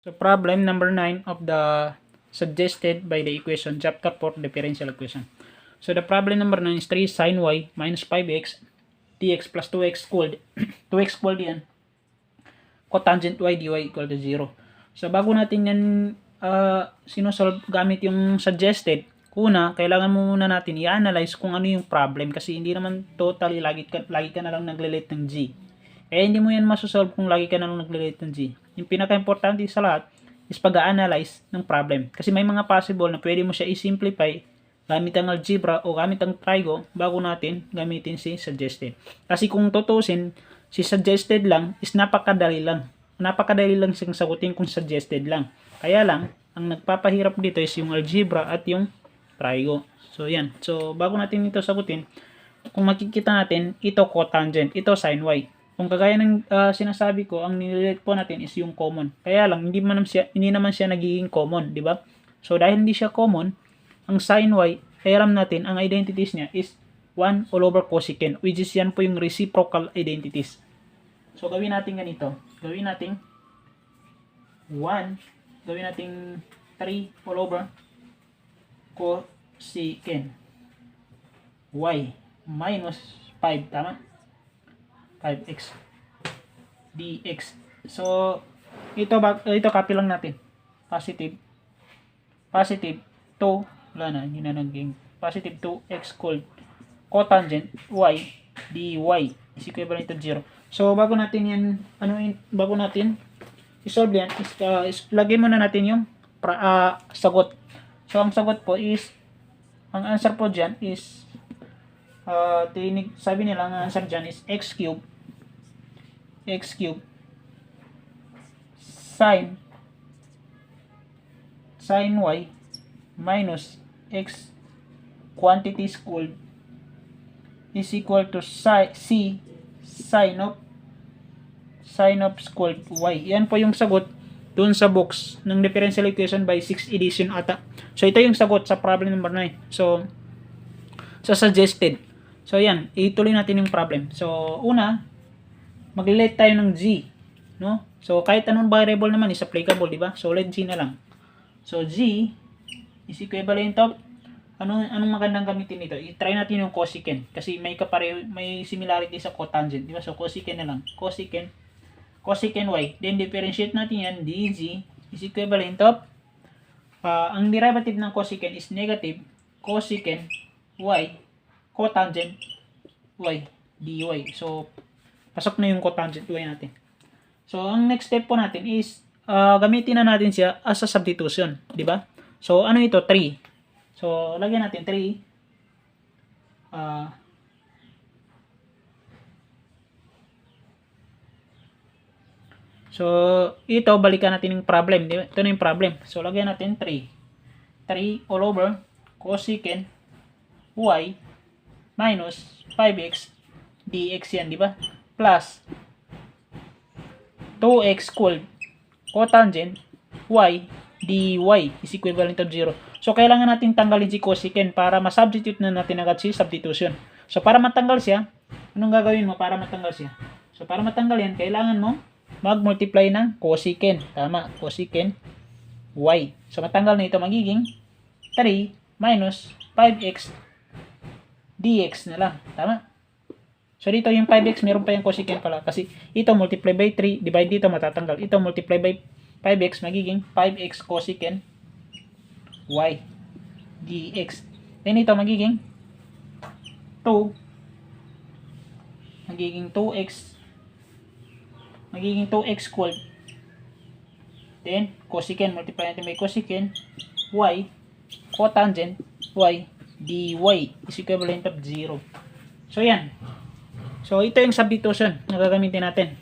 So problem number 9 of the suggested by the equation, chapter 4, differential equation. So the problem number 9 is 3 sine y minus 5x dx plus 2x squared. 2x squared yan. Cotangent y dy equal to 0. So bago natin yan sinosolve gamit yung suggested, una, kailangan mo muna natin i-analyze kung ano yung problem kasi hindi naman totally lagi ka na lang nagle-relate ng g. Kaya hindi mo yan masosolve kung lagi ka na lang nagle-relate ng g. Yung pinaka-importante sa lahat is pag-analyze ng problem. Kasi may mga possible na pwede mo siya i-simplify gamit ang algebra o gamit ang trigo bago natin gamitin si suggested. Kasi kung tutusin, si suggested lang is napakadali lang. Napakadali lang siyang sagutin kung suggested lang. Kaya lang, ang nagpapahirap dito is yung algebra at yung trigo. So, yan. So, bago natin ito sagutin, kung makikita natin, ito cotangent, ito sin y. Kung kagaya ng sinasabi ko, ang nililate po natin is yung common. Kaya lang, hindi naman siya nagiging common, di ba? So, dahil hindi siya common, ang sin y, ay alam natin, ang identities niya is 1 all over cosecant, which is yan po yung reciprocal identities. So, gawin natin ganito. Gawin natin 1, gawin natin 3 all over cosecant y minus 5, tama? 5x dx. So, ito copy lang natin. Positive 2, wala na, hindi na naging positive 2x squared cotangent y dy is equivalent to 0. So, bago natin i-solve yan, lagay muna natin yung sagot. So, ang sagot po is, ang answer po dyan is, sabi nila, ang answer dyan is x cube sin y minus x quantity squared is equal to c sin of squared y. Yan po yung sagot dun sa box ng differential equation by 6th edition ata. So, ito yung sagot sa problem number 9. So, sa suggested. So, yan. Ituloy natin yung problem. So, una, mag-let tayo ng g. No? So, kahit anong variable naman is applicable, di ba? So, let g na lang. So, g is equivalent of anong magandang gamitin nito? I-try natin yung cosecant kasi may similarity sa cotangent, di ba? So cosecant na lang. Cosecant y. Then differentiate natin yan, dg is equivalent of ang derivative ng cosecant is negative cosecant y cotangent y dy. So pasok na yung cotangent y natin. So ang next step po natin is gamitin na natin siya as a substitution, di ba? So ano ito? 3. So, lagyan natin 3. So, ito, balikan natin yung problem. Ito na yung problem. So, lagyan natin 3. 3 all over cosecant y minus 5x dx yan, di ba? Plus 2x squared cotangent y dy is equivalent to 0. So, kailangan natin tanggalin si cosecant para ma-substitute na natin agad si substitution. So, para matanggal siya, anong gagawin mo para matanggal siya? So, para matanggal yan, kailangan mo mag-multiply ng cosecant. Tama, cosecant y. So, matanggal na ito, magiging 3 minus 5x dx na lang. Tama? So, dito yung 5x, meron pa yung cosecant pala. Kasi ito multiply by 3, divide dito, matatanggal. Ito multiply by 5x, magiging 5x cosecant y dx. Then ito magiging 2 squared. Then cosecant, multiply natin by cosecant y cotangent y dy is equivalent of 0. So yan. So ito yung substitution na gagamitin natin.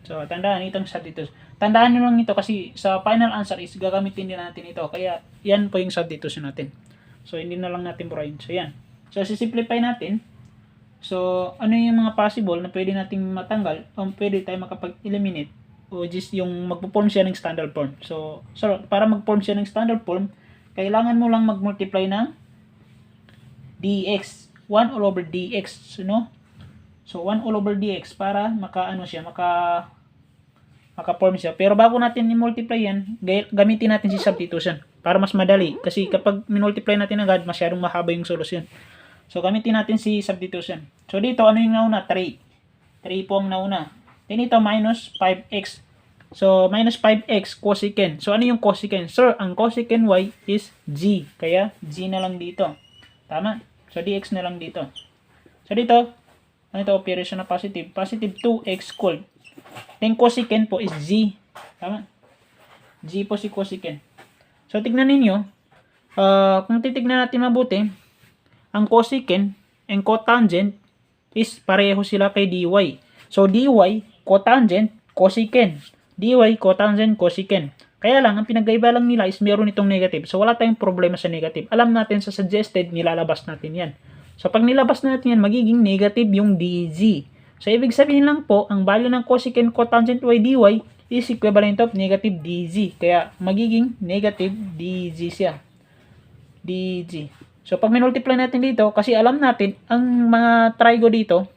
So tandaan itong substitution. Tandaan nyo lang ito kasi sa final answer is gagamitin din natin ito. Kaya yan po yung substitution natin. So hindi na lang natin burahin. So yan. So sisimplify natin. So ano yung mga possible na pwede nating matanggal o pwede tayo makapag-eliminate o just yung magpo-form siya ng standard form. So para mag-form siya ng standard form, kailangan mo lang mag-multiply ng dx. 1 all over dx. So 1 all over dx para maka maka-form siya. Pero bago natin i-multiply yan, gamitin natin si substitution para mas madali. Kasi kapag minultiply natin agad, masyadong mahaba yung solusyon. So, gamitin natin si substitution. So, dito, ano yung nauna? 3. 3 po ang nauna. Then, ito, minus 5x. So, minus 5x, cosecant. So, ano yung cosecant? Sir, ang cosecant y is g. Kaya, g na lang dito. Tama? So, dx na lang dito. So, dito, ano ito? Operation na positive. Positive 2x squared. Then, cosecant po is g. Tama? G po si cosecant. So, tignan ninyo. Kung titignan natin mabuti, ang cosecant and cotangent is pareho sila kay dy. So, dy, cotangent, cosecant. dy, cotangent, cosecant. Kaya lang, ang pinagkaiba lang nila is meron itong negative. So, wala tayong problema sa negative. Alam natin sa suggested, nilalabas natin yan. So, pag nilabas natin yan, magiging negative yung dg. So, ibig sabihin lang po, ang value ng cosecant, cotangent y, dy is equivalent of negative dg. Kaya, magiging negative dg siya. dg. So, pag minultiply natin dito, kasi alam natin, ang mga trigo dito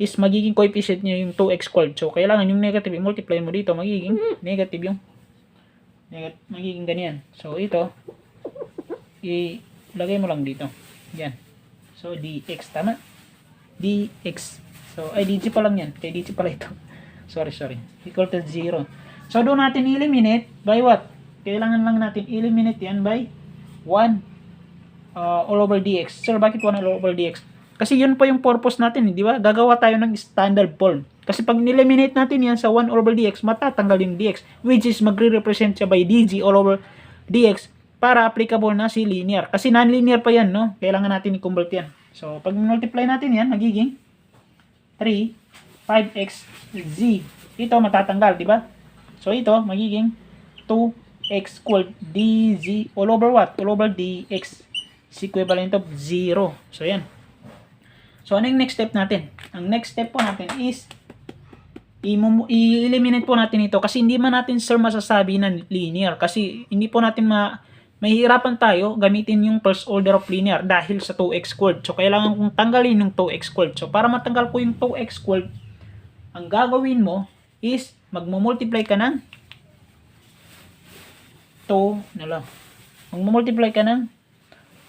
is magiging coefficient niya yung 2x squared. So, kailangan yung negative, i-multiply mo dito, magiging negative yung magiging ganyan. So, ito, ilagay mo lang dito. Yan. So, dx, tama? dx. So, ay, dg pa lang yan. Kaya dg pala ito. Sorry. Equal to 0. So, doon natin eliminate by what? Kailangan lang natin eliminate yan by 1 all over dx. Sir, bakit 1 all over dx? Kasi yun po yung purpose natin, di ba? Gagawa tayo ng standard form. Kasi pag neliminate natin yan sa 1 over dx, matatanggal yung dx, which is magre-represent siya by dg all over dx para applicable na si linear. Kasi non-linear pa yan, no? Kailangan natin i-convert yan. So, pag multiply natin yan, magiging 3, 5x, z. Ito matatanggal, di ba? So, ito magiging 2x squared dz all over what? All over dx is equivalent of 0. So, yan. So, ano yung next step natin? Ang next step po natin is i-eliminate po natin ito kasi hindi man natin, sir, masasabi na linear. Kasi hindi po natin mahihirapan tayo gamitin yung first order of linear dahil sa 2x squared. So, kailangan kong tanggalin yung 2x squared. So, para matanggal ko yung 2x squared, ang gagawin mo is magmumultiply ka ng 2 na lang. Magmumultiply ka ng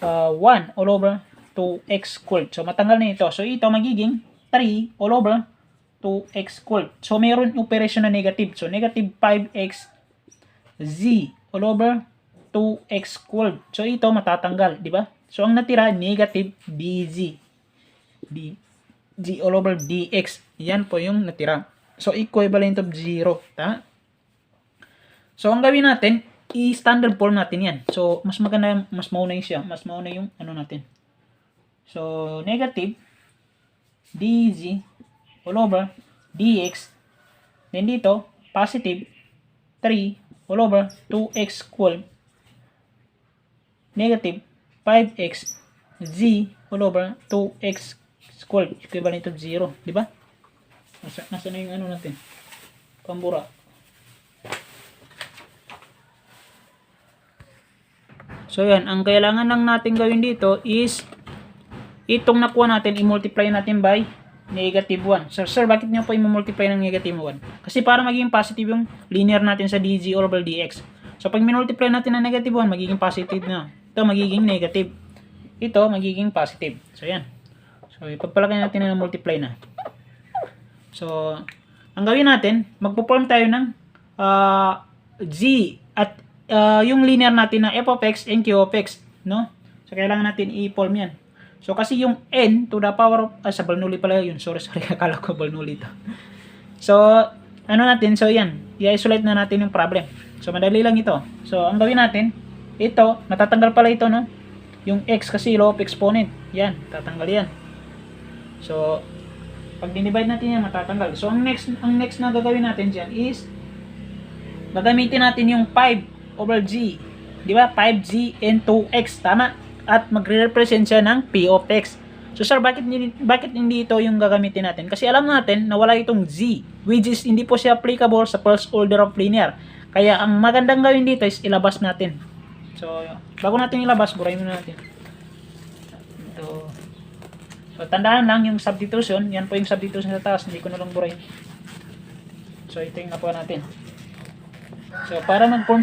1 all over 2x squared. So, matanggal na ito. So, ito magiging 3 all over 2x squared. So, mayroon operation na negative. So, negative 5x z all over 2x squared. So, ito matatanggal, di ba? So, ang natira, negative dz. dz all over dx. Yan po yung natira. So, equivalent of 0. Ta? So, ang gawin natin, i-standard form natin yan. So, mas maganda, mas mauna siya. Mas mauna yung ano natin. So, negative dz all over dx. Then dito, positive 3 all over 2x squared. Negative 5x z all over 2x squared. Equivalent of 0. Diba? Nasa na yung ano natin? Pambura. So, yan. Ang kailangan lang natin gawin dito is itong nakuha natin, i-multiply natin by negative 1. So, sir, bakit nyo po i-multiply ng negative 1? Kasi para maging positive yung linear natin sa dg over dx. So, pag minultiply natin ng negative 1, magiging positive na. Ito, magiging negative. Ito, magiging positive. So, yan. So, ipagpalagay natin na multiply na. So, ang gawin natin, magpo-form tayo ng g at yung linear natin na f of x and q of x, no? So, kailangan natin i-form yan. So, kasi yung n to the power of, sa Bernoulli pala yun. Sorry, akala ko Bernoulli ito. So, ano natin? So, yan. I-isolate na natin yung problem. So, madali lang ito. So, ang gawin natin, ito, natatanggal pala ito, no? Yung x kasi law of exponent. Yan, tatanggal yan. So, pag dinivide natin yan, matatanggal. So, ang next na gagawin natin dyan is, gagamitin natin yung 5 over g. Di ba? 5g and 2x. Tama? At magre-represent siya ng p of x. So, sir, bakit hindi ito yung gagamitin natin? Kasi alam natin na wala itong z, which is hindi po siya applicable sa first order of linear. Kaya, ang magandang gawin dito is ilabas natin. So, bago natin ilabas, burahin muna natin. Ito. So, tandaan lang yung substitution. Yan po yung substitution sa taas. Hindi ko na lang burahin. So, ito yung nakuha natin. So, para mag-form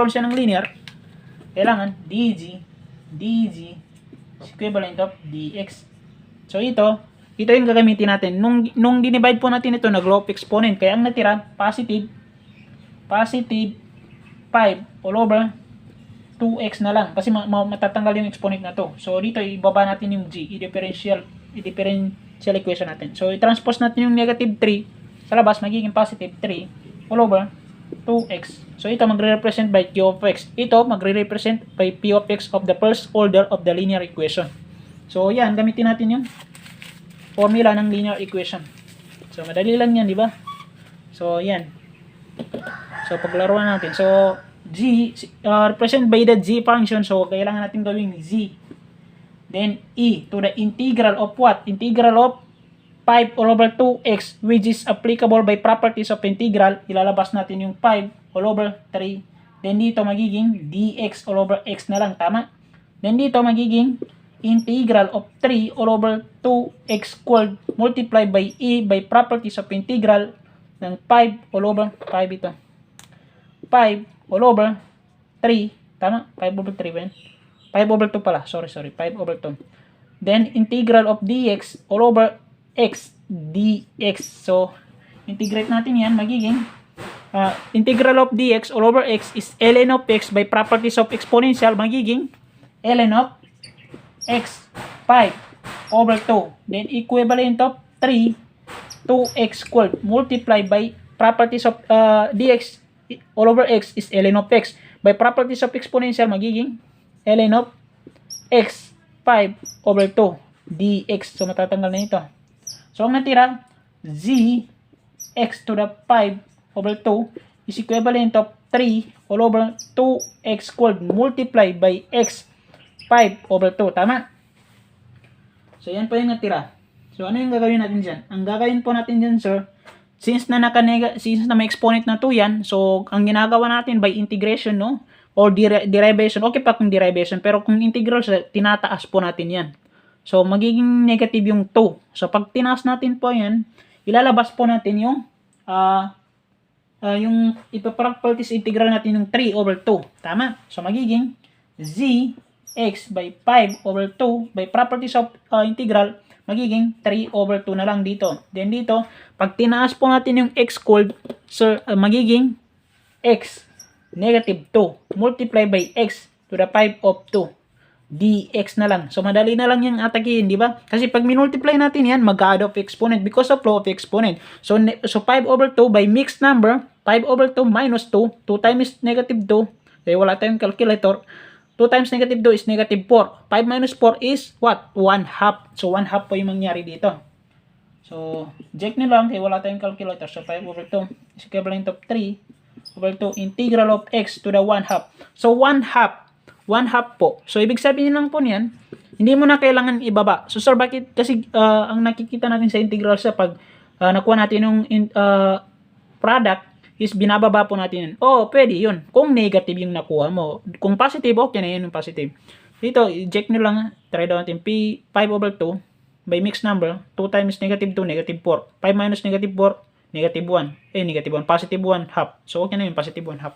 siya ng linear, kailangan dg is equivalent of dx. So, ito yung gagamitin natin. Nung dinivide po natin ito, nag-law of exponent. Kaya ang natira, positive 5 all over 2x na lang. Kasi matatanggal yung exponent na to. So, dito, ibaba natin yung g. I-differential equation natin. So, i-transpose natin yung negative 3 sa labas, magiging positive 3 all over 2x. So, ito magre-represent by q of x. Ito magre-represent by p of x of the first order of the linear equation. So, yan. Gamitin natin yung formula ng linear equation. So, madali lang yan, di ba? So, yan. So, paglaruan natin. So, g, represent by the g function. So, kailangan natin gawing z. Then, e to the integral of what? Integral of 5 all over 2x, which is applicable by properties of integral. Ilalabas natin yung 5 all over 3. Then, dito magiging dx all over x na lang. Tama? Then, dito magiging integral of 3 all over 2x squared multiplied by e by properties of integral ng 5 all over 5 ito. 5 all over 3. Tama? 5 over 3 ba yan? 5 over 2 pala. Sorry. 5 over 2. Then, integral of dx all over x dx. So, integrate natin yan. Magiging integral of dx all over x is ln of x by properties of exponential. Magiging ln of x 5 over 2. Then, equivalent of 3 2x squared multiplied by properties of dx all over x is ln of x. By properties of exponential, magiging ln of x 5 over 2 dx. So, matatanggal na ito. So, ang natira, z x to the 5 over 2 is equivalent of 3 all over 2x squared multiplied by x 5 over 2. Tama? So, yan po yung natira. So, ano yung gagawin natin dyan? Ang gagawin po natin dyan, sir, since na may exponent na 2 yan, so, ang ginagawa natin by integration, no? Or derivation. Okay pa kung derivation. Pero kung integral, tinataas po natin yan. So, magiging negative yung 2. So, pag tinaas natin po yan, ilalabas po natin yung ipapractice integral natin yung 3 over 2. Tama? So, magiging z x by 5 over 2 by properties of integral, magiging 3 over 2 na lang dito. Then dito, pag tinaas po natin yung x squared, so, magiging x negative 2 multiply by x to the 5 of 2 dx na lang. So, madali na lang yung atakihin, di ba? Kasi pag minultiply natin yan, mag-add of exponent because of law of exponent. So 5 over 2 by mixed number, 5 over 2 minus 2, 2 times negative 2, kaya wala tayong calculator, 2 times negative 2 is negative 4. 5 minus 4 is what? 1 half. So, 1 half po yung mangyari dito. So, check nyo lang, kaya wala tayong calculator. So, 5 over 2 is equivalent of 3 over 2 integral of x to the 1 half. So, 1 half. 1 half po. So, ibig sabihin lang po niyan, hindi mo na kailangan ibaba. So, sir, bakit? Kasi ang nakikita natin sa integral sa pag nakuha natin yung product is binababa po natin yun. Oh, pwede yun. Kung negative yung nakuha mo. Kung positive, okay na yun yung positive. Dito, check nyo lang. Try daw natin. P5 over 2 by mixed number. 2 times negative 2, negative 4. 5 minus negative 4, negative 1. Negative 1. Positive 1 half. So, okay na yun. Positive 1 half.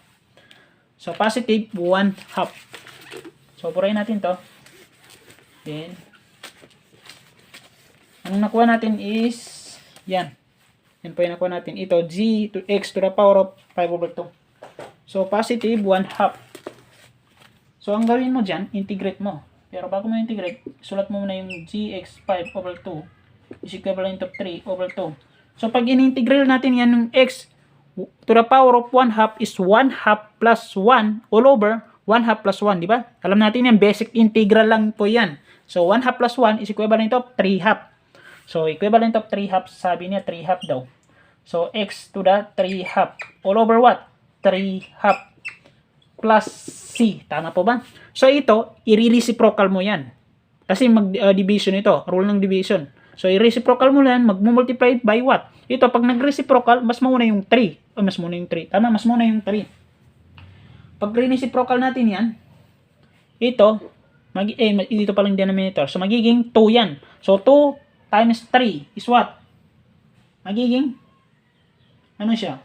So, positive 1 half. So, purahin natin to. Then, ang nakuha natin is, yan. Yan po yung nakuha natin. Ito, g to x to the power of 5 over 2. So, positive 1 half. So, ang gawin mo dyan, integrate mo. Pero bago mo integrate, sulat mo muna yung gx 5 over 2 is equivalent of 3 over 2. So, pag in-integral natin yan yung x to the power of 1 half is 1 half plus 1 all over 1 half plus 1, di ba? Alam natin yan, basic integral lang po yan. So, 1 half plus 1 is equivalent of 3 half. So, equivalent of 3 half, sabi niya 3 half daw. So, x to the 3 half. All over what? 3 half plus c. Tama po ba? So, ito, i-reciprocal mo yan. Kasi mag-division ito. Rule ng division. So, i-reciprocal mo yan, mag-multiply by what? Ito, pag nag-reciprocal, mas mauna yung 3. Mas mauna yung 3. Tama, mas mauna yung 3. Pag reciprocal natin yan, ito, dito palang denominator. So, magiging 2 yan. So, 2 times 3 is what? Magiging ano siya?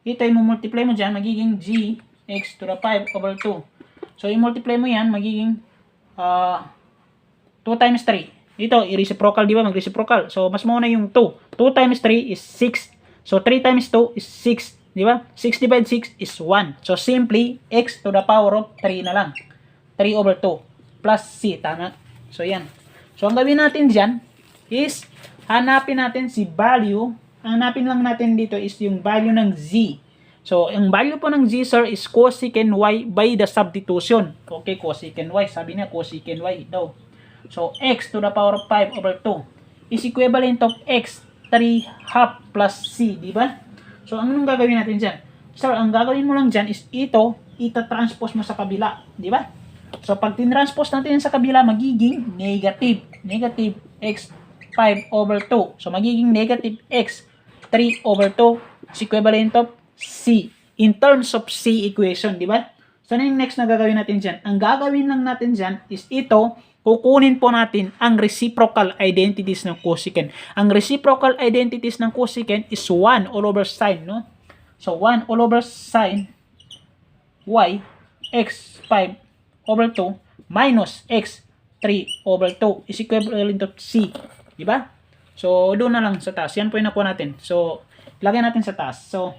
Ito yung multiply mo dyan, magiging gx to the 5 over 2. So, i-multiply mo yan, magiging 2 times 3. Ito, i-reciprocal, di ba? Mag-reciprocal. So, mas muna yung 2. 2 times 3 is 6. So, 3 times 2 is 6. Di ba? 6 divided 6 is 1. So, simply, x to the power of 3 na lang. 3 over 2 plus c. Tama? So, yan. So, ang gawin natin dyan is, hanapin natin si value. Hanapin lang natin dito is yung value ng z. So, ang value po ng z, sir, is cosecant y by the substitution. Okay, cosecant y. Sabi niya, cosecant y daw. So, x to the power of 5 over 2 is equivalent of x 3 half plus c, di ba? So, anong gagawin natin dyan? Sir, ang gagawin mo lang dyan is ito, ita-transpose mo sa kabila, di ba? So, pag tinranspose natin sa kabila, magiging negative x 5 over 2. So, magiging negative x 3 over 2 is equivalent of c. In terms of c equation, di ba? So, ano yung next na gagawin natin dyan? Ang gagawin lang natin dyan is ito, kukunin po natin ang reciprocal identities ng cosecant. Ang reciprocal identities ng cosecant is 1 all over sine, no? So, 1 all over sine y x 5 over 2 minus x 3 over 2 is equivalent of c. Diba? So, doon na lang sa taas. Yan po yung nakuha natin. So, lagay natin sa taas. So,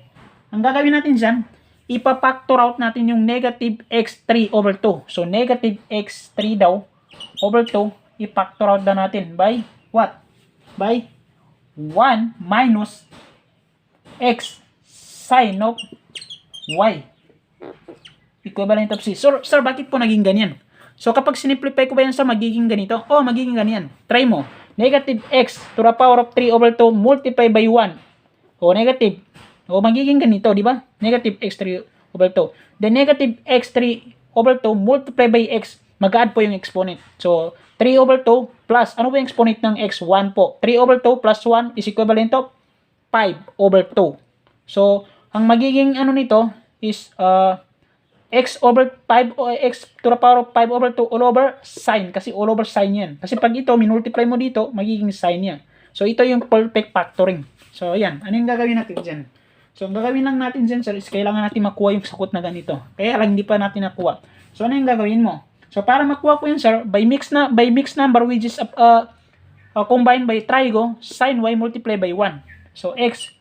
ang gagawin natin dyan, ipapactor out natin yung negative x3 over 2. So, negative x3 daw over 2, i-factor out na natin by what? By 1 minus x sine of y. Equivalent of c. So, sir, bakit po naging ganyan? So, kapag sinimplify ko ba yan sa magiging ganito? Oh, magiging ganyan. Try mo. Negative x to the power of 3 over 2 multiply by 1. O, negative. O, magiging ganito, di ba? Negative x3 over 2. Then, negative x3 over 2 multiply by x. Mag-add po yung exponent. So, 3 over 2 plus, ano po yung exponent ng x? 1 po. 3 over 2 plus 1 is equivalent of 5 over 2. So, ang magiging ano nito is x over 5 o x to the power of 5 over 2 all over sine. Kasi all over sine yan. Kasi pag ito, minultiply mo dito, magiging sine yan. So, ito yung perfect factoring. So, ayan. Ano yung gagawin natin dyan? So, ang gagawin lang natin dyan, sir, is kailangan natin makuha yung sagot na ganito. Kaya lang, hindi pa natin nakuha. So, ano yung gagawin mo? So, para makuha ko yun, sir, by mixed number, which is combined by trigo, sin y multiply by 1. So, x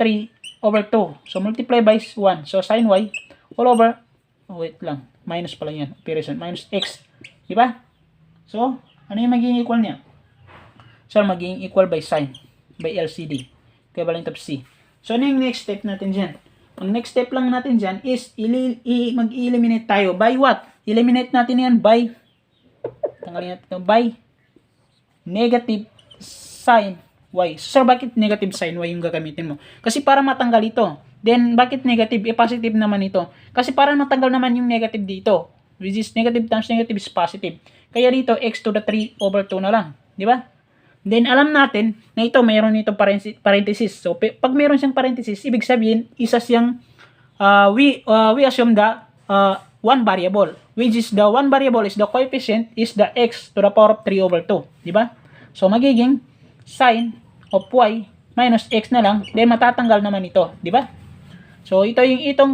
3 over 2. So, multiply by 1. So, sin y all over, oh, wait lang, minus pala yan, operation, minus x. Diba? So, ano yung magiging equal niya? So, magiging equal by sin, by LCD, equivalent of c. So, ano yung next step natin dyan? Ang next step lang natin dyan is mag-eliminate tayo by what? Eliminate natin yan by, tanggalin natin by negative sin y. So, sir, bakit negative sin y yung gagamitin mo? Kasi para matanggal ito. Then, bakit negative? Positive naman ito. Kasi para matanggal naman yung negative dito. Which is negative times negative is positive. Kaya dito, x to the 3 over 2 na lang. Di ba? Then, alam natin na ito, mayroon nito parenthesis. So, pag mayroon siyang parenthesis, ibig sabihin, isa siyang, we assume the one variable. Which is the one variable is the coefficient is the x to the power of 3 over 2. Di ba? So, magiging sin of y minus x na lang. Then, matatanggal naman ito. Di ba? So, ito yung itong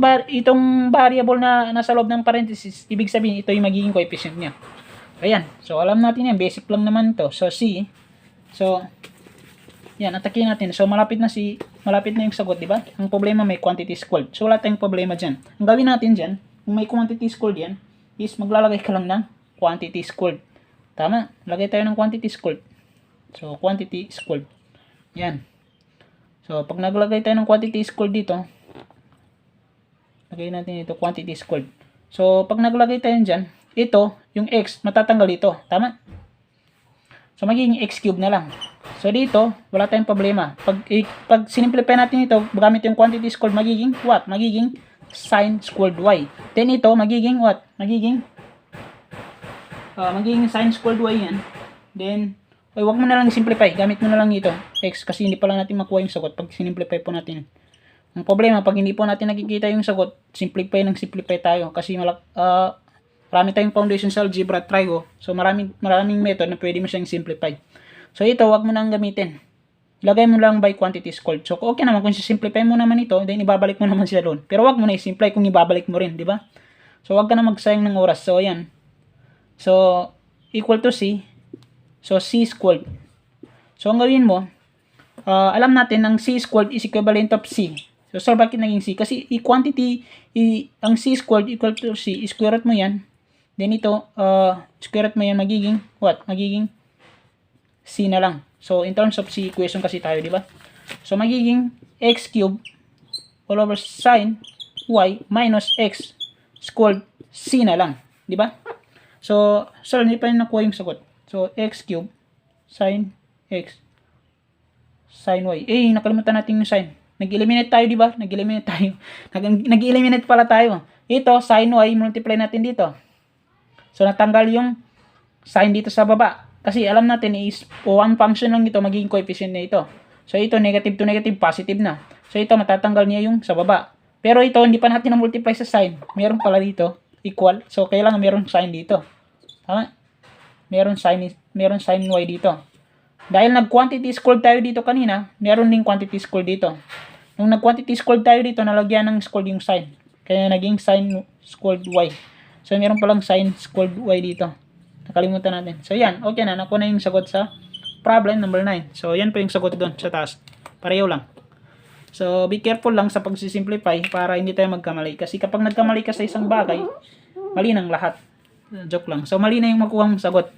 variable na nasa loob ng parenthesis. Ibig sabihin, ito yung magiging coefficient niya. Ayan. So, alam natin yan. Basic lang naman to. So, C. So, yan. Atakin natin. So, malapit na yung sagot, di ba? Ang problema may quantity squared. So, wala tayong problema dyan. Ang gawin natin dyan, kung may quantity squared yan, is maglalagay ka lang ng quantity squared. Tama? Lagay tayo ng quantity squared. So, quantity squared. Yan. So, pag naglagay tayo ng quantity squared dito, lagay natin ito, quantity squared. So, pag naglagay tayo dyan, ito, yung x, matatanggal ito. Tama? So, magiging x cube na lang. So, dito, wala tayong problema. Pag sinimplify natin ito, gamit yung quantity squared, magiging what? Magiging sin squared y. Then, ito, magiging what? Magiging sin squared y yan. Then, wag mo na lang simplify. Gamit mo na lang ito, x, kasi hindi pa lang natin makuha yung sagot pag sinimplify po natin. Ang problema, pag hindi po natin nakikita yung sagot, simplify tayo. Kasi marami tayong foundation sa algebra at trigo. So, maraming method na pwede mo siyang simplify. So, ito, wag mo nang gamitin. ilagay mo lang by quantity squared. So, okay naman kung simplify mo naman ito, then ibabalik mo naman siya doon. Pero wag mo na i-simplify kung ibabalik mo rin, di ba? So, wag ka na magsayang ng oras. So, ayan. So, equal to C. So, C squared. So, ang gawin mo, alam natin ang C squared is equivalent of C. So, bakit naging C? Kasi ang C squared equal to C, square root mo yan. Then ito, square root mo yan, magiging, what? Magiging C na lang. So, in terms of C equation kasi tayo, di ba? So, magiging x cube all over sin y minus x squared C na lang. Di ba? So, hindi pa rin nakuha yung sagot. So, x cube sin x sin y. Nakalimutan natin yung sin. Nag-eliminate tayo, di ba? Nag-eliminate tayo. Nag-eliminate pala tayo. Ito, sin y, multiply natin dito. So, natanggal yung sin dito sa baba. Kasi alam natin is one function lang ito, magiging coefficient na ito. So, ito, negative to negative, positive na. So, ito, matatanggal niya yung sa baba. Pero ito, hindi pa natin na-multiply sa sin. Meron pala dito, equal. So, kailangan meron sin dito. Tama? Meron sin y dito. Dahil nag-quantity squared tayo dito kanina, meron ding quantity squared dito. Nung nag-quantity squared tayo dito, nalagyan ng squared yung sin. Kaya naging sin squared y. So, meron palang sin squared y dito. Nakalimutan natin. So, yan. Okay na. Nakuha na yung sagot sa problem number 9. So, yan po yung sagot doon sa taas. Pareho lang. So, be careful lang sa pagsisimplify para hindi tayo magkamali. Kasi kapag nagkamali ka sa isang bagay, mali ng lahat. Joke lang. So, mali na yung makuha mong sagot.